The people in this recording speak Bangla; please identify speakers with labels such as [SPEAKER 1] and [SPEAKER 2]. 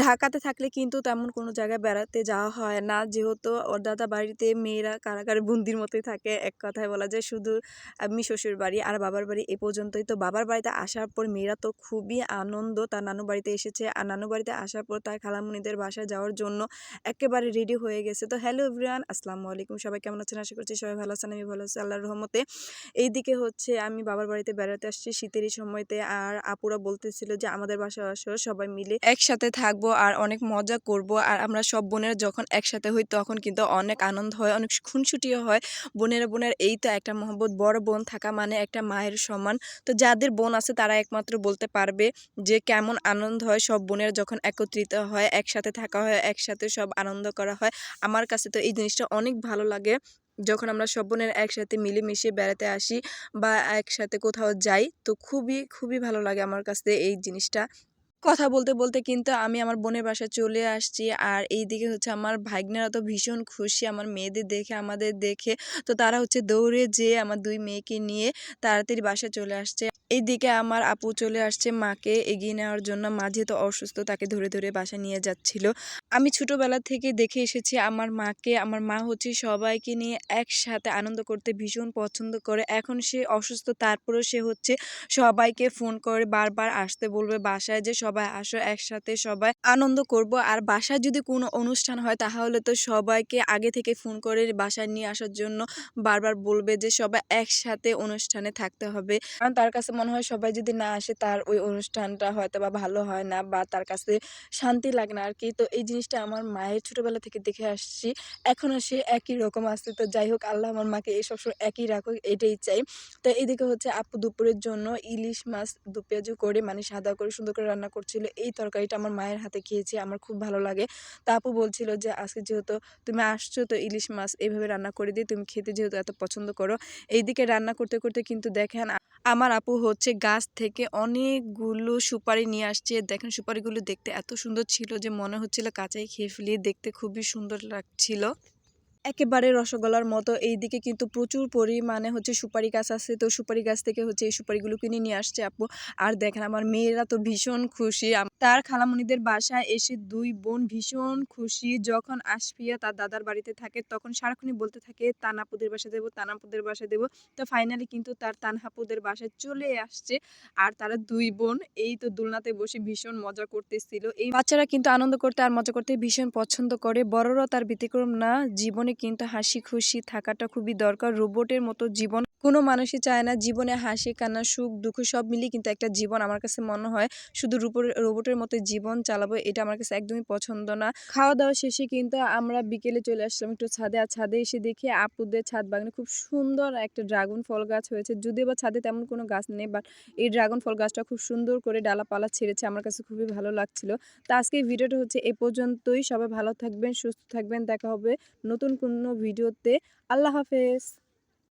[SPEAKER 1] ঢাকাতে থাকলে কিন্তু তেমন কোনো জায়গায় বেড়াতে যাওয়া হয় না। যেহেতু ওর দাদা বাড়িতে মেয়েরা কারাগারে বন্দির মতোই থাকে। এক কথায় বলা যায় শুধু আমি শ্বশুরবাড়ি আর বাবার বাড়ি এ পর্যন্তই। তো বাবার বাড়িতে আসার পর মেয়েরা তো খুবই আনন্দ। তার নানু বাড়িতে এসেছে। আর নানু বাড়িতে আসার পর তার খালামণিদের বাসায় যাওয়ার জন্য একেবারে রেডি হয়ে গেছে। তো হ্যালো এভরিওয়ান, আসসালামু আলাইকুম। সবাই কেমন আছেন? আশা করছি সবাই ভালো আছেন। আমি ভালো আছি আল্লাহর রহমতে। এইদিকে হচ্ছে আমি বাবার বাড়িতে বেড়াতে আসছি শীতের এই সময়তে। আর আপুরা বলতেছিল যে আমাদের বাসায় আসো, সবাই মিলে একসাথে থাকবো আর অনেক মজা করব। আর আমরা সব বোনেরা যখন একসাথে হই তখন কিন্তু অনেক আনন্দ হয়, অনেক খুনসুটিও হয়। বোনেরা এই তো একটা মহব্বত, বড় বোন থাকা মানে একটা মায়ের সমান। তো যাদের বোন আছে তারা একমাত্র বলতে পারবে যে কেমন আনন্দ হয় সব বোনেরা যখন একত্রিত হয়, একসাথে থাকা হয়, একসাথে সব আনন্দ করা হয়। আমার কাছে তো এই জিনিসটা অনেক ভালো লাগে যখন আমরা সব বোনেরা একসাথে মিলেমিশে বেড়াতে আসি বা একসাথে কোথাও যাই। তো খুবই ভালো লাগে আমার কাছে এই জিনিসটা। কথা বলতে বলতে কিন্তু আমি আমার বোনের বাসায় চলে আসছি। আর এইদিকে হচ্ছে আমার ভাগ্নেরা তো ভীষণ খুশি আমার মেয়েদের দেখে, আমাদের দেখে। তো তারা হচ্ছে দৌড়ে যেয়ে আমার ২ মেয়েকে নিয়ে তাড়াতাড়ি বাসায় চলে আসছে। এইদিকে আমার আপু চলে আসছে মাকে এগিয়ে নেওয়ার জন্য। মা যেহেতু অসুস্থ তাকে ধরে বাসায় নিয়ে যাচ্ছিল। আমি ছোটবেলা থেকে দেখে এসেছি আমার মাকে। আমার মা হচ্ছে সবাইকে নিয়ে একসাথে আনন্দ করতে ভীষণ পছন্দ করে। এখন সে অসুস্থ, তারপরেও সে হচ্ছে সবাইকে ফোন করে বারবার আসতে বলবে বাসায়, যে সবাই আসো একসাথে সবাই আনন্দ করব। আর বাসায় যদি কোনো অনুষ্ঠান হয় তাহলে তো সবাইকে আগে থেকে ফোন করে বাসায় নিয়ে আসার জন্য বারবার বলবে যে সবাই একসাথে অনুষ্ঠানে থাকতে হবে। কারণ তার কাছে মনে হয় সবাই যদি না আসে তার ওই অনুষ্ঠানটা হয়তো বা ভালো হয় না বা তার কাছে শান্তি লাগে না আর কি। তো এই জিনিসটা আমার মায়ের ছোটবেলা থেকে দেখে আসছি, এখনো সে একই রকম আছে। তো যাই হোক, আল্লাহ আমার মাকে এই সবসময় একই রাখুক, এটাই চাই। তো এদিকে হচ্ছে আপু দুপুরের জন্য ইলিশ মাছ দু পেঁয়াজু করে মানে সাদা করে সুন্দর করে রান্না করছিল। এই তরকারিটা আমার মায়ের হাতে খেয়েছি, আমার খুব ভালো লাগে। তা আপু বলছিল যে আজকে যেহেতু তুমি আসছো তো ইলিশ মাছ এইভাবে রান্না করে দিই, তুমি খেতে যেহেতু এত পছন্দ করো। এইদিকে রান্না করতে করতে কিন্তু দেখেন আমার আপু হচ্ছে গাছ থেকে অনেকগুলো সুপারি নিয়ে আসছে। দেখেন সুপারিগুলো দেখতে এত সুন্দর ছিল যে মনে হচ্ছিল কাঁচাই খেয়ে ফেলি, দেখতে খুবই সুন্দর লাগছিল, একেবারে রসগোল্লার মতো। এইদিকে কিন্তু প্রচুর পরিমাণে হচ্ছে সুপারি গাছ আছে। তো সুপারি গাছ থেকে হচ্ছে এই সুপারিগুলো কিনে নিয়ে আসছে আপু। আর দেখেন আমার মেয়েরা তো ভীষণ খুশি। তার খালামণিদের বাসায় এসে ২ বোন ভীষণ খুশি। যখন আসফিয়া তার দাদার বাড়িতে থাকে তখন সারাক্ষণই বলতে থাকে তানাপুদের বাসায় দেবো, তানাপুদের বাসায় দেবো। তো ফাইনালি কিন্তু তার তানহাপুদের বাসায় চলে আসছে। আর তারা ২ বোন এই তো দোলনাতে বসে ভীষণ মজা করতেছিল। এই বাচ্চারা কিন্তু আনন্দ করতে আর মজা করতে ভীষণ পছন্দ করে, বড়রাও তার ব্যতিক্রম না। জীবনে কিন্তু হাসি খুশি থাকাটা খুবই দরকার। রোবটের মতো জীবন কোনো মানুষই চায় না। জীবনে হাসি কান্না সুখ দুঃখ সব মিলিয়ে কিন্তু একটা জীবন। আমার কাছে মনে হয় শুধু রোবটের মতো জীবন চালাবো এটা আমার কাছে একদমই পছন্দ না। খাওয়া দাওয়া শেষে কিন্তু আমরা বিকেলে চলে আসলাম একটু ছাদে। আর ছাদে এসে দেখি আপুদের ছাদ বাগানে খুব সুন্দর একটা ড্রাগন ফল গাছ হয়েছে। যদিও বা ছাদে তেমন কোনো গাছ নেই, বাট এই ড্রাগন ফল গাছটা খুব সুন্দর করে ডালাপালা ছেড়েছে, আমার কাছে খুবই ভালো লাগছিল। তো আজকে এই ভিডিওটা হচ্ছে এই পর্যন্তই। সবাই ভালো থাকবেন, সুস্থ থাকবেন। দেখা হবে নতুন কোনো ভিডিওতে। আল্লাহ হাফেজ।